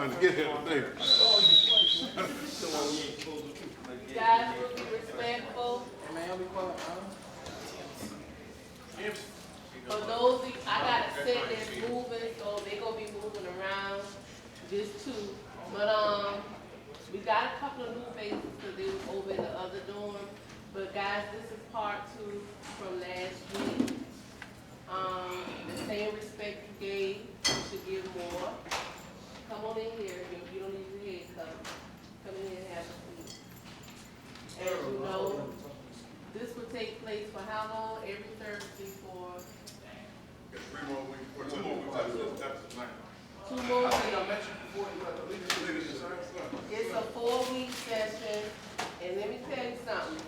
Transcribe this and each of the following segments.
trying to get here today. You guys will be respectful. For those, I got a set that's moving, so they gonna be moving around, this too. But, we got a couple of new faces because they was over in the other dorm. But guys, this is part 2 from last week. The same respect you gave, you should give more. Come on in here, you don't need your head cut. Come in here and have a seat. As you know, this will take place for how long? Every Thursday for 3 more weeks, or 2 more weeks after tonight. 2 more weeks. It's a 4-week session, and let me tell you something.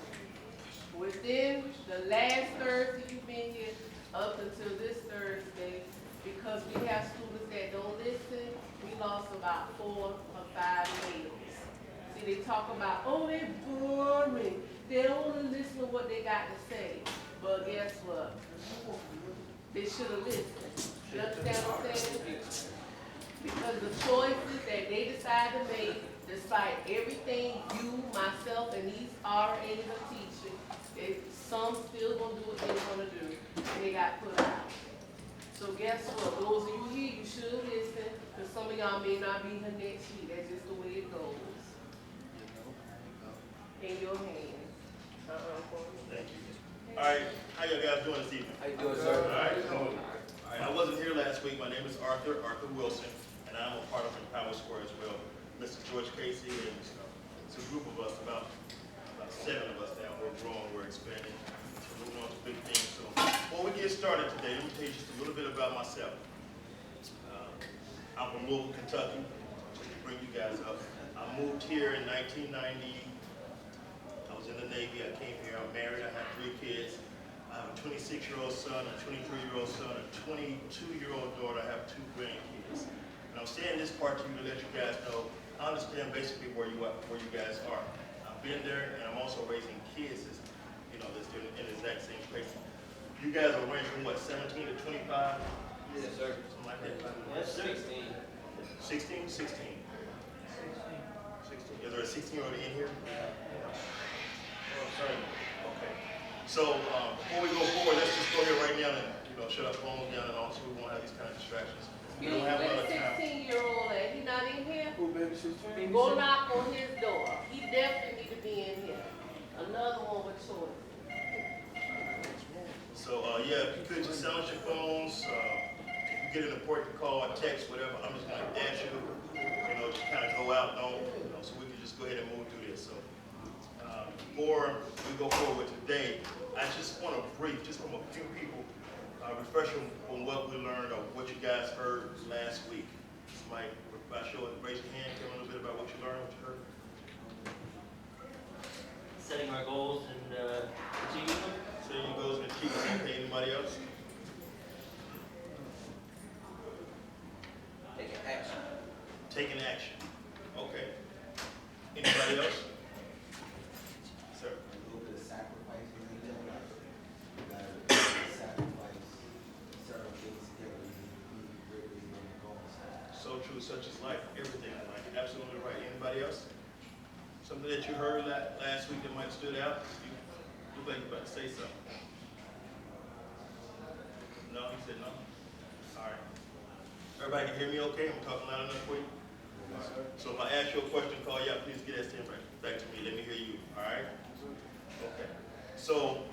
Within the last Thursday you've been here, up until this Thursday, because we have students that don't listen, we lost about 4 or 5 males. See, they talk about, oh, they're boring. They don't want to listen to what they got to say. But guess what? They should have listened. You understand what I'm saying? Because the choices that they decide to make, despite everything you, myself, and these RAs are teaching, some still gonna do what they wanna do, and they got put out. So guess what? Those of you here, you should listen, because some of y'all may not be here next week. That's just the way it goes. In your hands. Thank you. All right, how you guys doing this evening? How you doing, sir? All right, all right. I wasn't here last week. My name is Arthur Wilson, and I'm a part of Empower Square as well. Mr. George Casey, and it's a group of us, about 7 of us now. We're growing, we're expanding, we're moving on to big things. So before we get started today, let me tell you just a little bit about myself. I'm from Louisville, Kentucky, to bring you guys up. I moved here in 1990. I was in the Navy. I came here. I'm married. I have 3 kids. I have a 26-year-old son, a 23-year-old son, a 22-year-old daughter. I have 2 grandkids. And I'm saying this part to you to let you guys know, I understand basically where you guys are. I've been there, and I'm also raising kids, that's in the exact same place. You guys are ranging from what, 17 to 25? Yes, sir. Something like that. Yes, 16. 16? 16. 16. Is there a 16-year-old in here? Oh, sorry. Okay. So before we go forward, let's just go here right now and shut our phones down, and also we won't have these kind of distractions. We don't have a lot of time. 16-year-old at? He not in here? Who, baby, 16? Go knock on his door. He definitely need to be in here. Another one with choice. So yeah, if you could just silence your phones. If you get an important call or text, whatever, I'm just gonna ask you, to kind of go out, so we can just go ahead and move through this. So before we go forward with today, I just want to brief, just from a few people, refresh on what we learned or what you guys heard last week. Mike, raise your hand, tell me a little bit about what you learned, what you heard. Setting our goals and achieving them. Setting your goals and achieving them. Okay, anybody else? Taking action. Taking action. Okay. Anybody else? Sir. A little bit of sacrifice in their life. Sacrifice, certain things together, really goals. So true, such as life, everything in life. Absolutely right. Anybody else? Something that you heard last week that might have stood out? You look like you're about to say something. No, he said no. All right. Everybody can hear me okay? I'm talking loud enough for you? All right. So if I ask you a question, call you out, please get that stand back to me. Let me hear you. All right? Okay. So,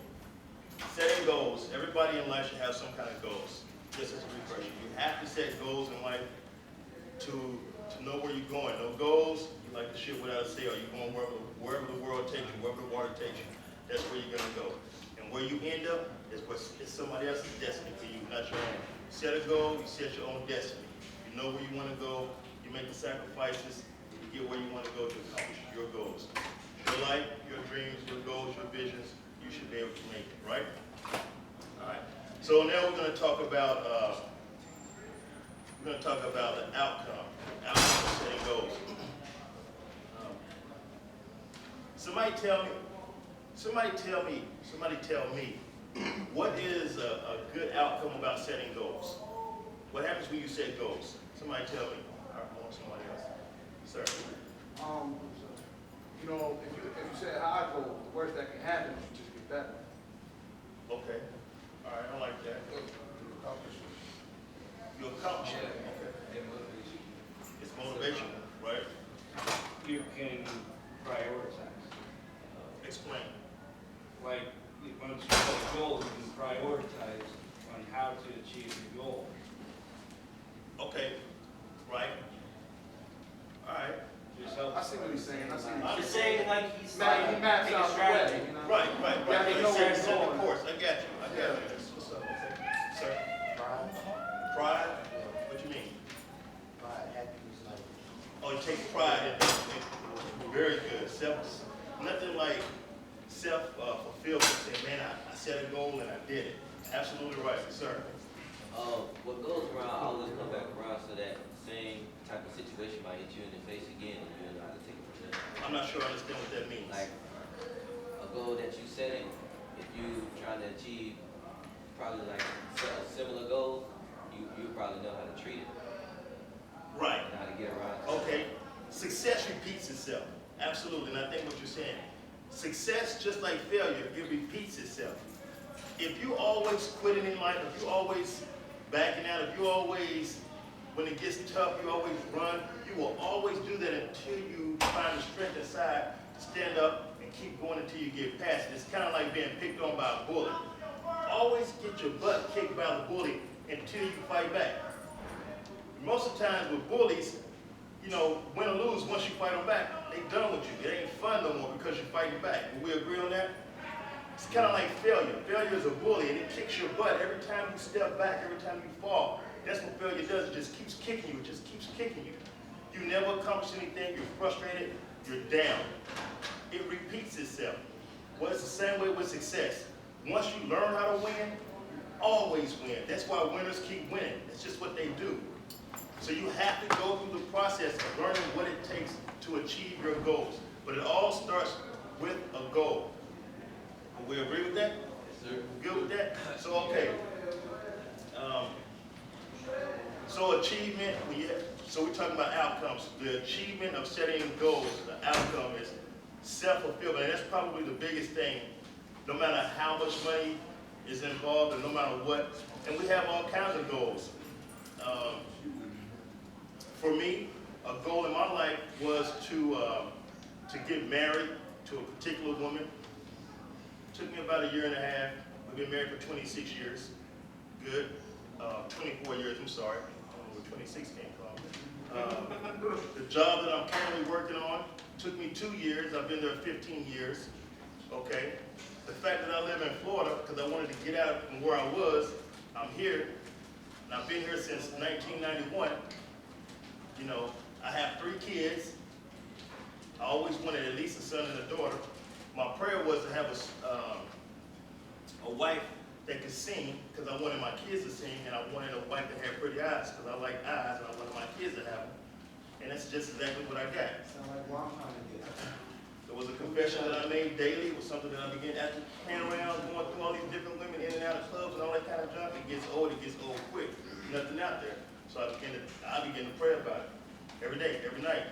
setting goals. Everybody in life should have some kind of goals. Just as a refresher. You have to set goals in life to know where you're going. No goals, you like the ship without a sail. You're going wherever the world takes you, wherever the water takes you. That's where you're going to go. And where you end up is somebody else's destiny for you, not your own. You set a goal, you set your own destiny. You know where you want to go, you make the sacrifices, you get where you want to go to accomplish your goals. Your life, your dreams, your goals, your visions, you should be able to make it, right? All right. So now we're going to talk about the outcome of setting goals. Somebody tell me, what is a good outcome about setting goals? What happens when you set goals? Somebody tell me. I want somebody else. you know, if you say high goal, the worst that can happen is you just get that one. Okay, all right, I like that. You accomplish it, okay. It motivates you. It's motivation, right? You can prioritize. Explain. Like, once you set a goal, you can prioritize on how to achieve the goal. Okay, right. All right, Just help. I see what he's saying, I see what I'm he's just saying. saying, like, he's Man, he maps take a out the strategy. way, you know? right. Yeah, they know where it's Set the going. course, I got you, I got you. That's what's up, okay. Sir, pride, what you mean? Pride, happiness, like, Oh, you take pride in it. Very good. Nothing like self-fulfillment, saying, man, I set a goal and I did it. Absolutely right, sir. What goes around always come back around, so that same type of situation might hit you in the face again, and you know how to take it from there. I'm not sure I understand what that means. Like, a goal that you setting, if you trying to achieve probably like a similar goal, you probably know how to treat it Right. and how to get around it. Okay. Success repeats itself. Absolutely. And I think what you're saying, success, just like failure, it repeats itself. If you always quitting in life, if you always backing out, if you always, when it gets tough, you always run, you will always do that until you find the strength inside to stand up and keep going until you get past it. It's kind of like being picked on by a bully. Always get your butt kicked by the bully until you fight back. Most of the times with bullies, you know, win or lose, once you fight them back, they done with you. It ain't fun no more because you're fighting back. Will we agree on that? It's kind of like failure. Failure is a bully, and it kicks your butt every time you step back, every time you fall. That's what failure does. It just keeps kicking you. It just keeps kicking you. You never accomplish anything. You're frustrated. You're down. It repeats itself. Well, it's the same way with success. Once you learn how to win, you always win. That's why winners keep winning. That's just what they do. So you have to go through the process of learning what it takes to achieve your goals. But it all starts with a goal. We agree with that? Yes, sir. Good with that? So, okay. So achievement, so we're talking about outcomes. The achievement of setting goals, the outcome is self-fulfillment. And that's probably the biggest thing, no matter how much money is involved and no matter what. And we have all kinds of goals. For me, a goal in my life was to get married to a particular woman. Took me about 1.5 years. We've been married for 26 years. Good. 24 years, I'm sorry. I don't know where 26 came from. The job that I'm currently working on took me 2 years. I've been there 15 years. Okay. The fact that I live in Florida, because I wanted to get out from where I was, I'm here. And I've been here since 1991. You know, I have 3 kids. I always wanted at least a son and a daughter. My prayer was to have a wife that could sing, because I wanted my kids to sing, and I wanted a wife that had pretty eyes, because I like eyes, and I wanted my kids to have them. And that's just exactly what I got. sound like what I'm trying to get. It was a confession that I made daily. It was something that I began after playing around, going through all these different women in and out of clubs and all that kind of junk. It gets old quick. Nothing out there. So I began to pray about it every day, every night.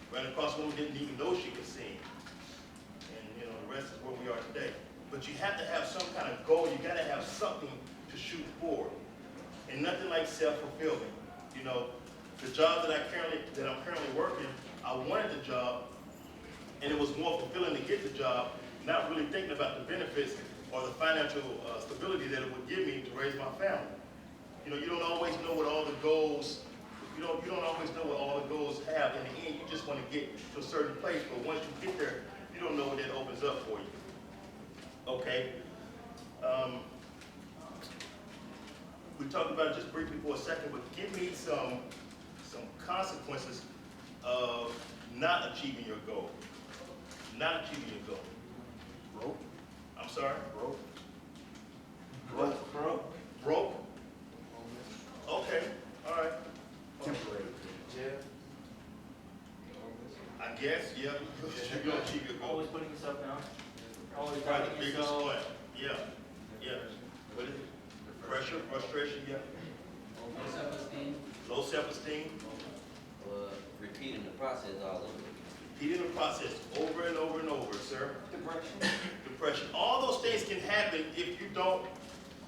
Ran across a woman who didn't even know she could sing. And you know, the rest is where we are today. But you have to have some kind of goal. You got to have something to shoot for. And nothing like self-fulfillment. You know, the job that I'm currently working, I wanted the job, and it was more fulfilling to get the job, not really thinking about the benefits or the financial stability that it would give me to raise my family. You know, you don't always know what all the goals, you don't always know what all the goals have. In the end, you just want to get to a certain place, but once you get there, you don't know what that opens up for you. Okay. We talked about it just briefly for a second, but give me some consequences of not achieving your goal. Not achieving your goal. Broke, I'm sorry? broke. Broke? Okay, all right. Temporary. Jail. I guess, yeah, you're gonna achieve your goal. Always putting yourself down. Always Probably doubting the biggest yourself. one. Yeah. What is it? Pressure, frustration, yeah. Self-esteem, Low self-esteem. repeating the process all over again. repeating the process over and over and over, sir. Depression. All those things can happen if you don't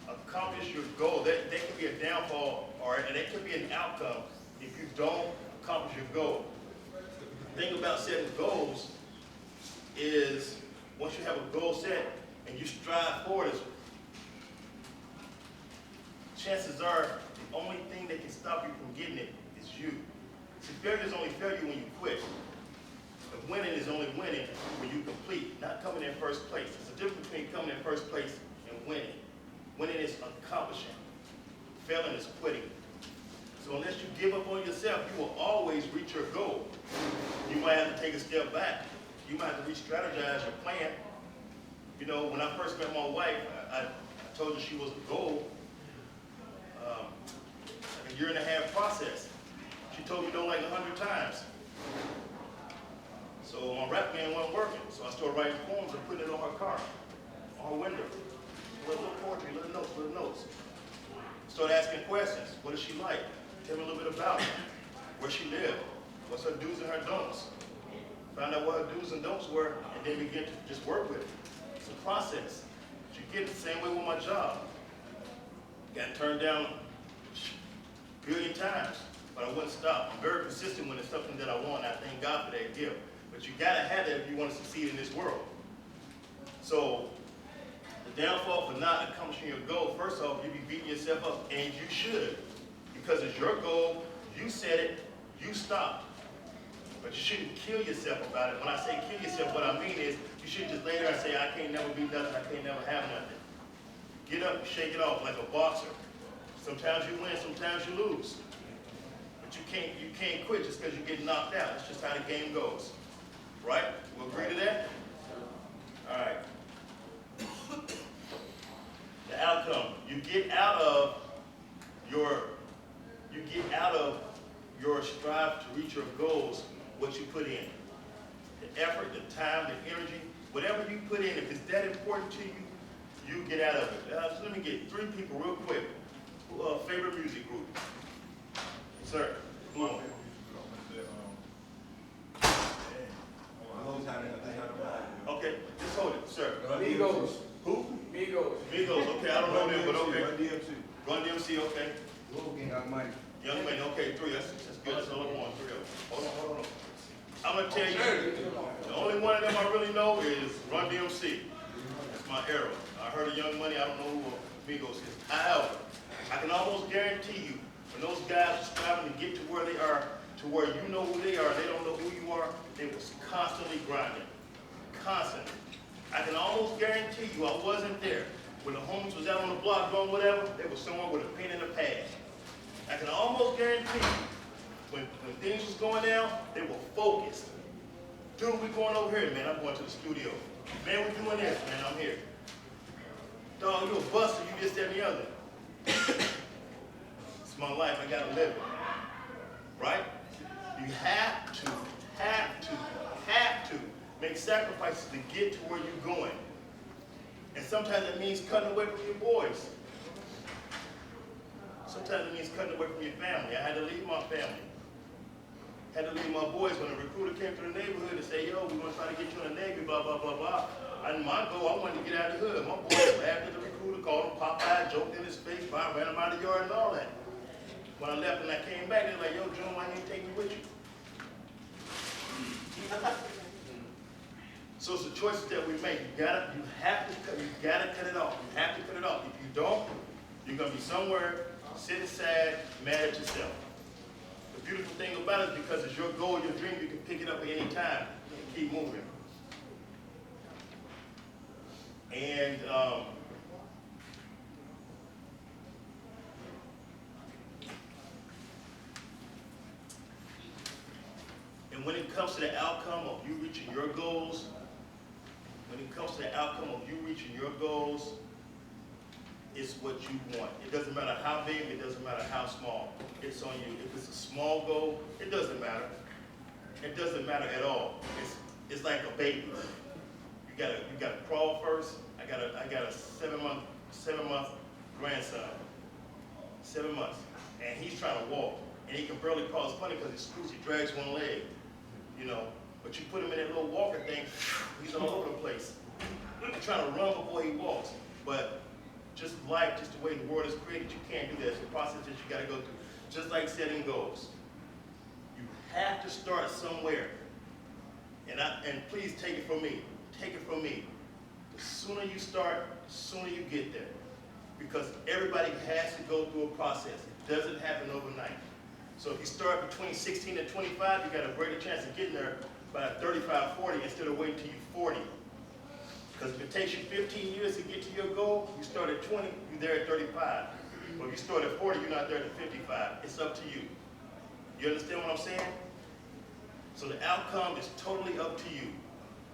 accomplish your goal. That can be a downfall, and that can be an outcome if you don't accomplish your goal. The thing about setting goals is once you have a goal set and you strive for it, chances are the only thing that can stop you from getting it is you. See, failure is only failure when you quit. But winning is only winning when you complete, not coming in first place. There's a difference between coming in first place and winning. Winning is accomplishing. Failing is quitting. So unless you give up on yourself, you will always reach your goal. You might have to take a step back. You might have to re-strategize your plan. You know, when I first met my wife, I told her she was the goal. Like a year and a half process. She told me no like 100 times. So my rap game wasn't working. So I started writing poems and putting it on her car, on her window. Little poetry, little notes. Started asking questions. What does she like? Tell me a little bit about her. Where she lived. What's her do's and her don'ts. Found out what her do's and don'ts were, and then began to just work with it. It's a process. You get it the same way with my job. Got turned down a billion times, but I wouldn't stop. I'm very persistent when it's something that I want, and I thank God for that gift. But you gotta have that if you want to succeed in this world. So, the downfall for not accomplishing your goal, first off, you be beating yourself up, and you should. Because it's your goal, you set it, you stop. But you shouldn't kill yourself about it. When I say kill yourself, what I mean is, you shouldn't just lay there and say, I can't never be nothing, I can't never have nothing. Get up and shake it off like a boxer. Sometimes you win, sometimes you lose. But you can't quit just because you get knocked out. That's just how the game goes. Right? We'll agree to that? All right. The outcome. You get out of your strive to reach your goals what you put in. The effort, the time, the energy, whatever you put in, if it's that important to you, you get out of it. So let me get 3 people real quick. Favorite music group? Sir, come on. Okay, just hold it, sir. Migos. Who? Migos. Migos, okay, I don't know them, but okay. Run DMC, okay. Young Money. Young Man, okay, 3, that's good, that's all I want, 3 of them. Hold on. I'm gonna tell you, the only one of them I really know is Run DMC. That's my arrow. I heard of Young Money, I don't know who Migos is. However, I can almost guarantee you, when those guys are striving to get to where they are, to where you know who they are, they don't know who you are, they was constantly grinding. Constantly. I can almost guarantee you I wasn't there. When the homies was out on the block doing whatever, they was somewhere with a pen and a pad. I can almost guarantee you, when things was going down, they were focused. Dude, we going over here, man. I'm going to the studio. Man, we doing this, man. I'm here. Dog, you a buster, you this, that, and the other. It's my life, I gotta live it. Right? You have to make sacrifices to get to where you're going. And sometimes it means cutting away from your boys. Sometimes it means cutting away from your family. I had to leave my family. Had to leave my boys when a recruiter came to the neighborhood and said, yo, we want to try to get you in the Navy, blah, blah, blah, blah. And my goal, I wanted to get out of the hood. My boys laughed at the recruiter, called him Popeye, joked in his face, ran him out of the yard and all that. When I left and I came back, they were like, yo, June, why didn't you take me with you? So it's the choices that we make. You gotta cut it off. You have to cut it off. If you don't, you're gonna be somewhere sitting sad, mad at yourself. The beautiful thing about it is because it's your goal, your dream, you can pick it up at any time and keep moving. And when it comes to the outcome of you reaching your goals, it's what you want. It doesn't matter how big, it doesn't matter how small. It's on you. If it's a small goal, it doesn't matter. It doesn't matter at all. It's like a baby. You gotta crawl first. I got a 7-month grandson. 7 months. And he's trying to walk. And he can barely crawl. It's funny because he drags one leg. You know. But you put him in that little walker thing, he's all over the place. He's trying to run before he walks. But just life, just the way the world is created, you can't do that. It's a process that you got to go through. Just like setting goals. You have to start somewhere. And please take it from me. Take it from me. The sooner you start, the sooner you get there. Because everybody has to go through a process. It doesn't happen overnight. So if you start between 16 and 25, you got a greater chance of getting there by 35, 40 instead of waiting till you're 40. Because if it takes you 15 years to get to your goal, you start at 20, you're there at 35. But if you start at 40, you're not there at 55. It's up to you. You understand what I'm saying? So the outcome is totally up to you.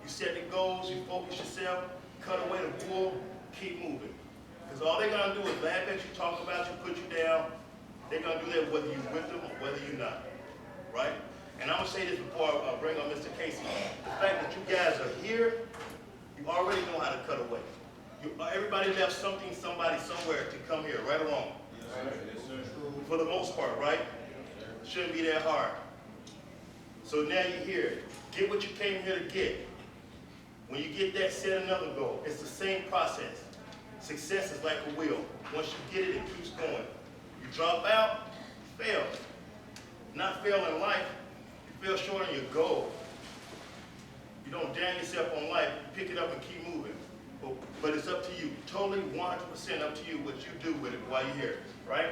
You set the goals, you focus yourself, cut away the bull, keep moving. Because all they're going to do is laugh at you, talk about you, put you down. They're going to do that whether you're with them or whether you're not. Right? And I'm going to say this before I bring on Mr. Casey. The fact that you guys are here, you already know how to cut away. Everybody left something, somebody, somewhere to come here, right or wrong? Yes, sir. For the most part, right? Shouldn't be that hard. So now you're here. Get what you came here to get. When you get that, set another goal. It's the same process. Success is like a wheel. Once you get it, it keeps going. You drop out, you fail. Not fail in life, you fail short on your goal. You don't damn yourself on life, you pick it up and keep moving. But it's up to you, totally 100% up to you what you do with it while you're here, right?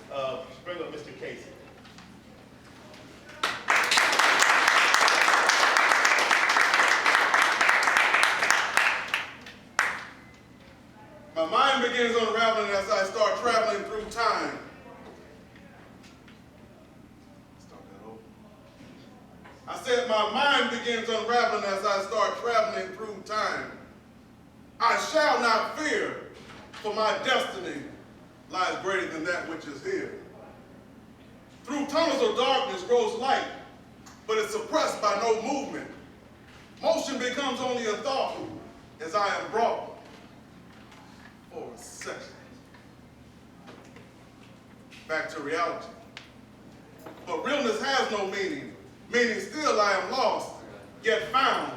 Let's bring up Mr. Casey. My mind begins unraveling as I start traveling through time. Start that over. I said my mind begins unraveling as I start traveling through time. I shall not fear, for my destiny lies greater than that which is here. Through tunnels of darkness grows light, but it's suppressed by no movement. Motion becomes only a thought as I am brought for a second back to reality. But realness has no meaning, meaning still I am lost, yet found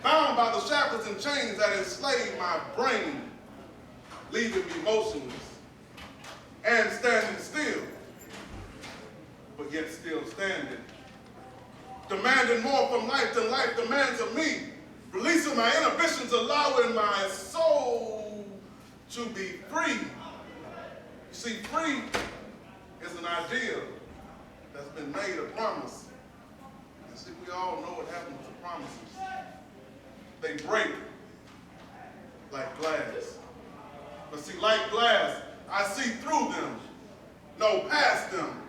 by the shackles and chains that enslave my brain, leaving me motionless and standing still, but yet still standing, demanding more from life than life demands of me, releasing my inhibitions, allowing my soul to be free. You see, free is an idea that's been made a promise. And see, we all know what happens to promises. They break like glass. But see, like glass, I see through them, no past them.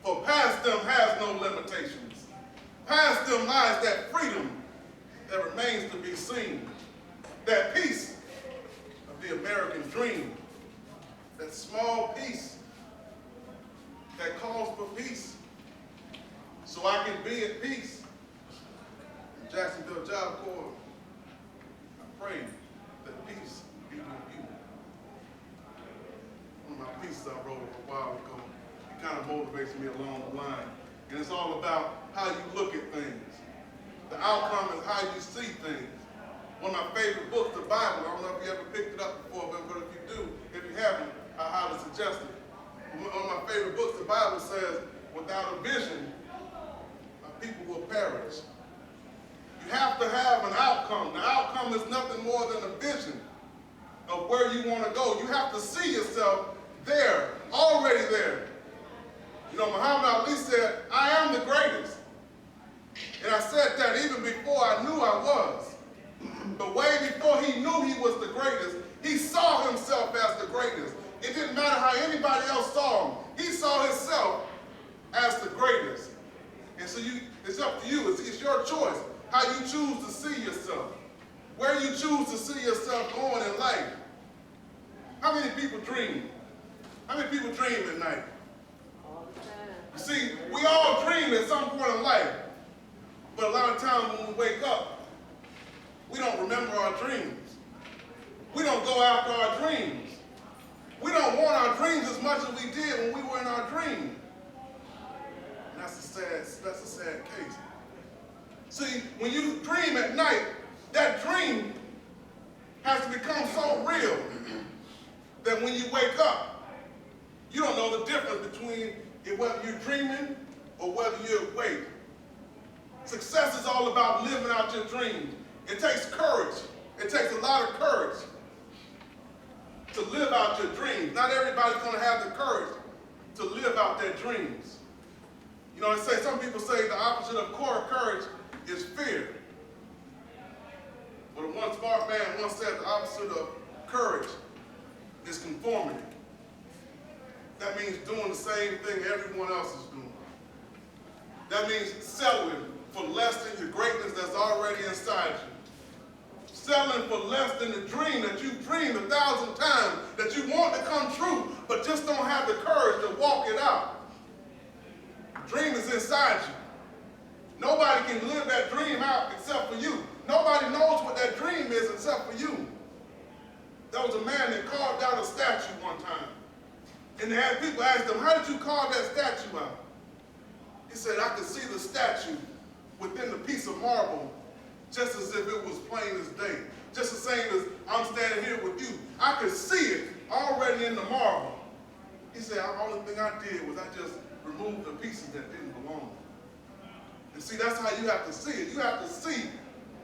For past them has no limitations. Past them lies that freedom that remains to be seen. That peace of the American dream. That small piece that calls for peace. So I can be at peace. In Jacksonville Job Corps, I pray that peace be with you. One of my pieces I wrote a while ago, it kind of motivates me along the line. And it's all about how you look at things. The outcome is how you see things. One of my favorite books, the Bible, I don't know if you ever picked it up before, but if you do, if you haven't, I highly suggest it. One of my favorite books, the Bible says, without a vision, my people will perish. You have to have an outcome. The outcome is nothing more than a vision of where you want to go. You have to see yourself there, already there. You know, Muhammad Ali said, I am the greatest. And I said that even before I knew I was. But way before he knew he was the greatest, he saw himself as the greatest. It didn't matter how anybody else saw him. He saw himself as the greatest. And so it's up to you. It's your choice how you choose to see yourself, where you choose to see yourself going in life. How many people dream? How many people dream at night? All the time. You see, we all dream at some point in life. But a lot of times when we wake up, we don't remember our dreams. We don't go after our dreams. We don't want our dreams as much as we did when we were in our dream. And that's a sad case. See, when you dream at night, that dream has to become so real that when you wake up, you don't know the difference between whether you're dreaming or whether you're awake. Success is all about living out your dreams. It takes courage. It takes a lot of courage to live out your dreams. Not everybody's going to have the courage to live out their dreams. You know, some people say the opposite of courage is fear. But one smart man once said the opposite of courage is conformity. That means doing the same thing everyone else is doing. That means settling for less than the greatness that's already inside you. Settling for less than the dream that you've dreamed 1,000 times, that you want to come true, but just don't have the courage to walk it out. The dream is inside you. Nobody can live that dream out except for you. Nobody knows what that dream is except for you. There was a man that carved out a statue one time. And they had people ask him, how did you carve that statue out? He said, I could see the statue within the piece of marble just as if it was plain as day. Just the same as I'm standing here with you. I could see it already in the marble. He said, the only thing I did was I just removed the pieces that didn't belong. And see, that's how you have to see it. You have to see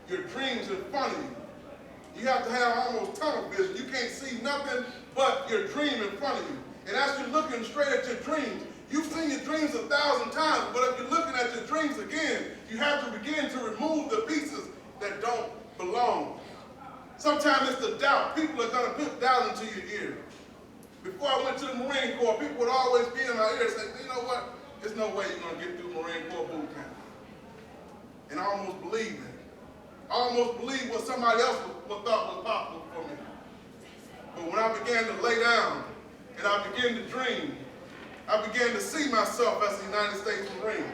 your dreams in front of you. You have to have almost tunnel vision. You can't see nothing but your dream in front of you. And as you're looking straight at your dreams, you've seen your dreams 1,000 times, but if you're looking at your dreams again, you have to begin to remove the pieces that don't belong. Sometimes it's the doubt. People are going to put doubt into your ear. Before I went to the Marine Corps, people would always be in my ear saying, you know what? There's no way you're going to get through Marine Corps boot camp. And I almost believed it. I almost believed what somebody else thought was possible for me. But when I began to lay down and I began to dream, I began to see myself as a United States Marine.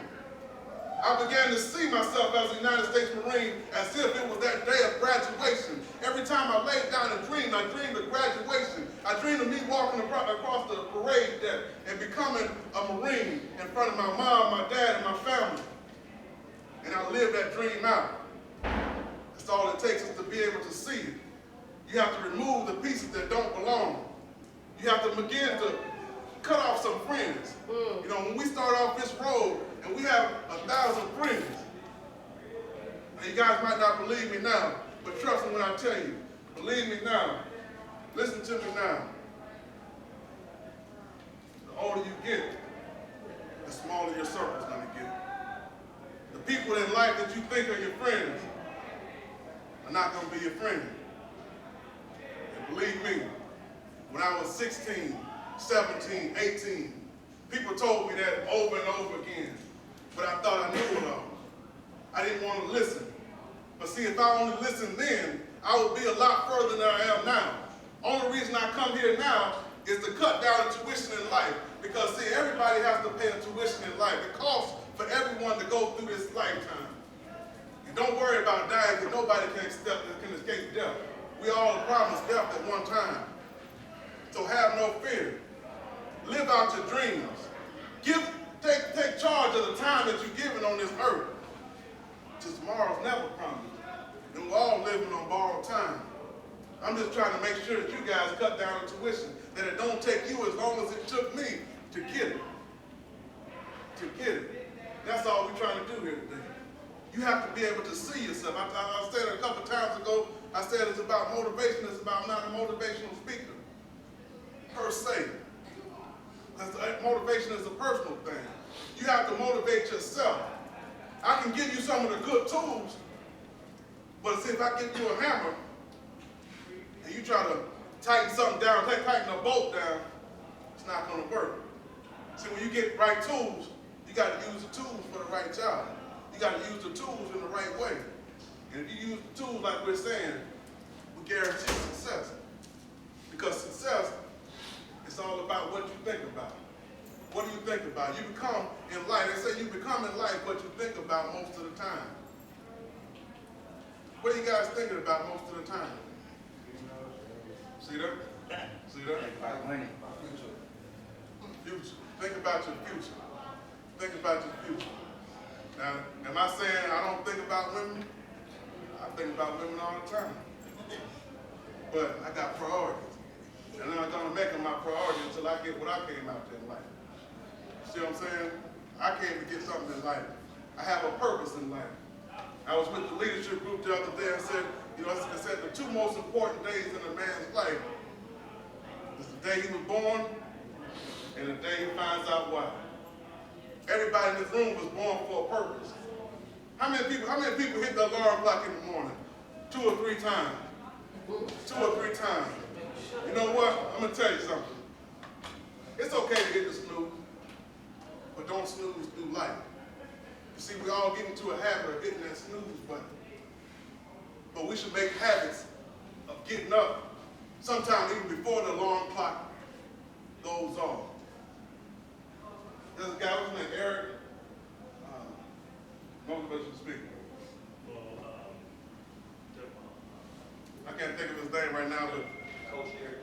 I began to see myself as a United States Marine as if it was that day of graduation. Every time I laid down and dreamed, I dreamed of graduation. I dreamed of me walking across the parade deck and becoming a Marine in front of my mom, my dad, and my family. And I lived that dream out. That's all it takes is to be able to see it. You have to remove the pieces that don't belong. You have to begin to cut off some friends. You know, when we start off this road and we have 1,000 friends, and you guys might not believe me now, but trust me when I tell you, believe me now, listen to me now. The older you get, the smaller your circle's gonna get. The people in life that you think are your friends are not gonna be your friend. And believe me, when I was 16, 17, 18, people told me that over and over again, but I thought I knew it all. I didn't want to listen. But see, if I only listened then, I would be a lot further than I am now. Only reason I come here now is to cut down the tuition in life. Because see, everybody has to pay a tuition in life. It costs for everyone to go through this lifetime. And don't worry about dying, because nobody can escape death. We all are promised death at one time. So have no fear. Live out your dreams. Take charge of the time that you're given on this earth. Because tomorrow's never promised. And we're all living on borrowed time. I'm just trying to make sure that you guys cut down the tuition, that it don't take you as long as it took me to get it. To get it. That's all we're trying to do here today. You have to be able to see yourself. I said it a couple times ago, I said it's about motivation, it's about not a motivational speaker, per se. Motivation is a personal thing. You have to motivate yourself. I can give you some of the good tools, but see, if I give you a hammer and you try to tighten something down, tighten a bolt down, it's not going to work. See, when you get right tools, you got to use the tools for the right job. You got to use the tools in the right way. And if you use the tools like we're saying, we guarantee success. Because success is all about what you think about. What do you think about? You become in life, they say you become in life what you think about most of the time. What are you guys thinking about most of the time? See that? See that? Money. Future. Think about your future. Think about your future. Now, am I saying I don't think about about women, I think about women all the time. But I got priorities. And I'm not gonna make them my priority until I get what I came out there in life. See what I'm saying? I came to get something in life. I have a purpose in life. I was with the leadership group the other day and said, you know, I said the two most important days in a man's life is the day he was born and the day he finds out why. Everybody in this room was born for a purpose. How many people hit the alarm clock in the morning? 2 or 3 times. 2 or 3 times. You know what? I'm gonna tell you something. It's okay to hit the snooze, but don't snooze through life. You see, we all get into a habit of hitting that snooze button. But we should make habits of getting up sometime even before the alarm clock goes off. There's a guy, what's his name, Eric? Motivational speaker. I can't think of his name right now, but Coach Eric.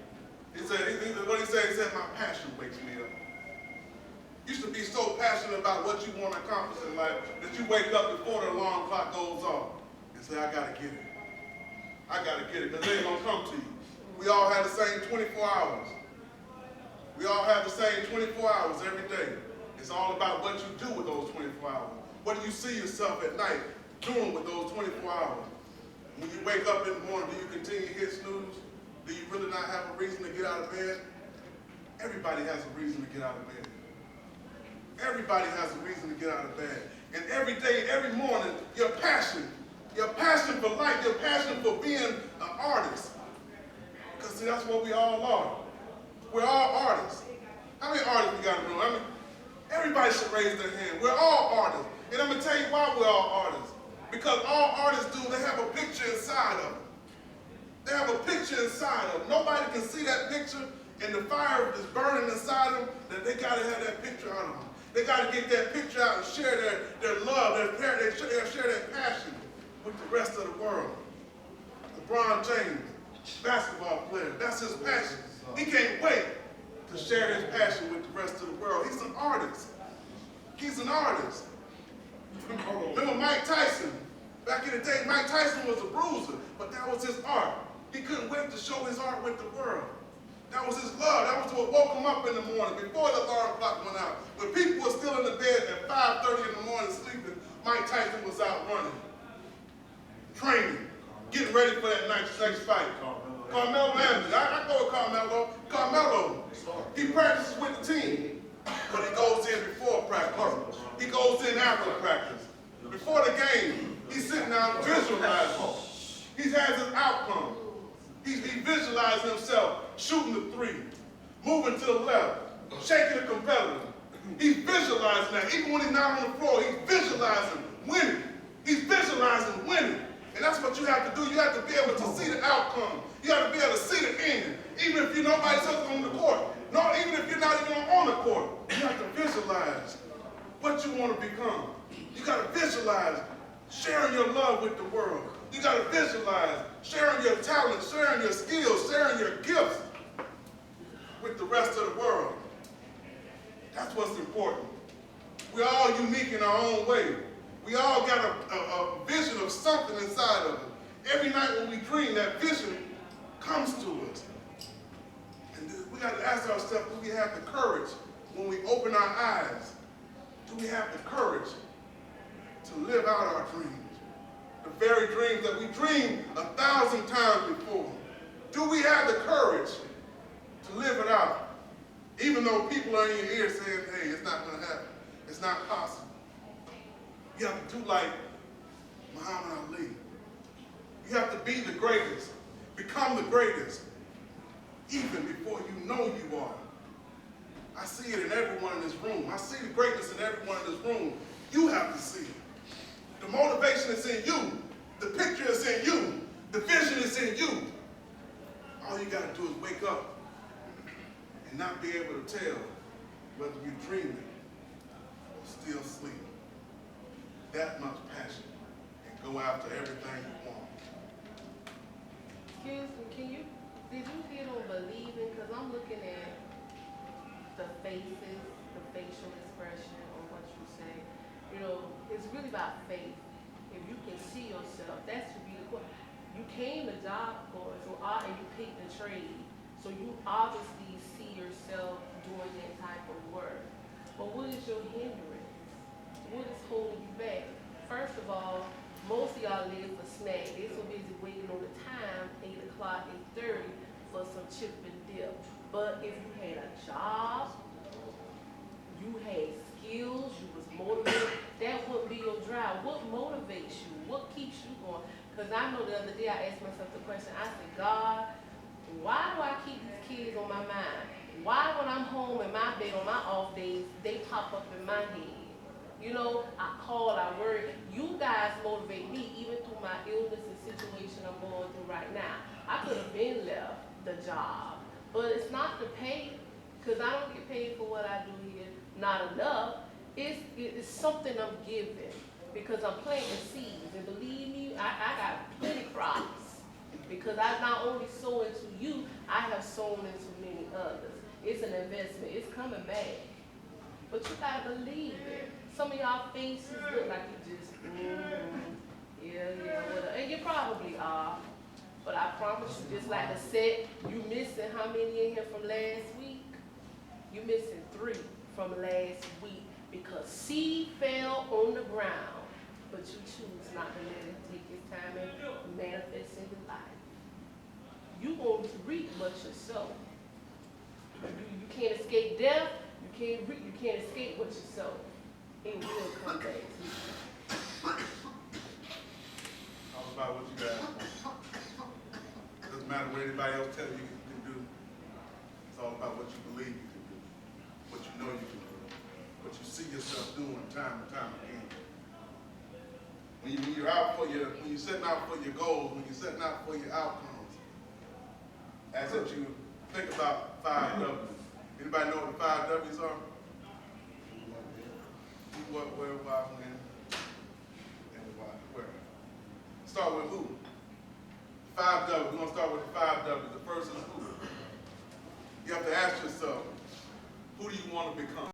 he said, what he said, my passion wakes me up. You should be so passionate about what you want to accomplish in life that you wake up before the alarm clock goes off and say, I gotta get it. I gotta get it, because it ain't gonna come to you. We all have the same 24 hours. We all have the same 24 hours every day. It's all about what you do with those 24 hours. What do you see yourself at night doing with those 24 hours? When you wake up in the morning, do you continue to hit snooze? Do you really not have a reason to get out of bed? Everybody has a reason to get out of bed. Everybody has a reason to get out of bed. And every day, every morning, your passion for life, your passion for being an artist. Because see, that's what we all are. We're all artists. How many artists we got in the room? I mean, everybody should raise their hand. We're all artists. And I'm going to tell you why we're all artists. Because all artists do, they have a picture inside of them. They have a picture inside of them. Nobody can see that picture, and the fire is burning inside them, that they got to have that picture out of them. They got to get that picture out and share their love, share their passion with the rest of the world. LeBron James, basketball player, that's his passion. He can't wait to share his passion with the rest of the world. He's an artist. He's an artist. Remember Mike Tyson? Back in the day, Mike Tyson was a bruiser, but that was his art. He couldn't wait to show his art with the world. That was his love. That was what woke him up in the morning before the alarm clock went out. When people were still in the bed at 5:30 in the morning sleeping, Mike Tyson was out running, training, getting ready for that next fight. Carmelo Anthony. I go with Carmelo. Carmelo, he practices with the team, but he goes in before practice. He goes in after practice. Before the game, he's sitting down visualizing. He has his outcome. He visualizing himself shooting the 3, moving to the left, shaking the competitor. He's visualizing that. Even when he's not on the floor, he's visualizing winning. He's visualizing winning. And that's what you have to do. You have to be able to see the outcome. You have to be able to see the end. Even if you're nobody else on the court. No, even if you're not even on the court. You have to visualize what you want to become. You got to visualize sharing your love with the world. You got to visualize sharing your talents, sharing your skills, sharing your gifts with the rest of the world. That's what's important. We're all unique in our own way. We all got a vision of something inside of us. Every night when we dream, that vision comes to us. And we got to ask ourselves, do we have the courage when we open our eyes? Do we have the courage to live out our dreams? The very dreams that we dreamed 1,000 times before. Do we have the courage to live it out? Even though people are in your ear saying, hey, it's not going to happen. It's not possible. You have to do like Muhammad Ali. You have to be the greatest. Become the greatest. Even before you know you are. I see it in everyone in this room. I see the greatness in everyone in this room. You have to see it. The motivation is in you. The picture is in you. The vision is in you. All you got to do is wake up and not be able to tell whether you're dreaming or still sleeping. That much passion and go after everything you want. Excuse me, did you hit on believing? Because I'm looking at the faces, the facial expression on what you say. You know, it's really about faith. if you can see yourself, that should be the question. You came to Job Corps, and you picked a trade, so you obviously see yourself doing that type of work. But what is your hindrance? What is holding you back? First of all, most of y'all live for snack. They so busy waiting on the time, 8 o'clock, 8:30, for some chip and dip. But if you had a job, you had skills, you was motivated, that wouldn't be your drive. What motivates you? What keeps you going? Because I know the other day I asked myself the question, I said, God, why do I keep these kids on my mind? Why when I'm home in my bed on my off days, they pop up in my head? You know, I call, I worry. You guys motivate me even through my illness and situation I'm going through right now. I could have been left the job, but it's not the pay, because I don't get paid for what I do here, not enough. It's something I'm giving, because I'm planting seeds, and believe me, I got plenty crops, because I not only sow into you, I have sown into many others. It's an investment, it's coming back, but you gotta believe it. Some of y'all faces look like you just, whatever, and you probably are. But I promise you, just like the set, you missing how many in here from last week? You missing 3 from last week because seed fell on the ground, but you choose not to let it take its time and manifest in your life. You going to reap what you sow. You can't escape death. You can't escape what you sow. It will come back to you. All about what you guys want. Doesn't matter what anybody else tells you can do. It's all about what you believe you can do, what you know you can do, what you see yourself doing time and time again. When you're out for when you're setting out for your goals, when you're setting out for your outcomes, as that you think about 5 W's. Anybody know what the 5 W's are? Who, what, where, why, when, and why, where. Start with who? 5 W's. We're going to start with the 5 W's. The first is who. You have to ask yourself, who do you want to become?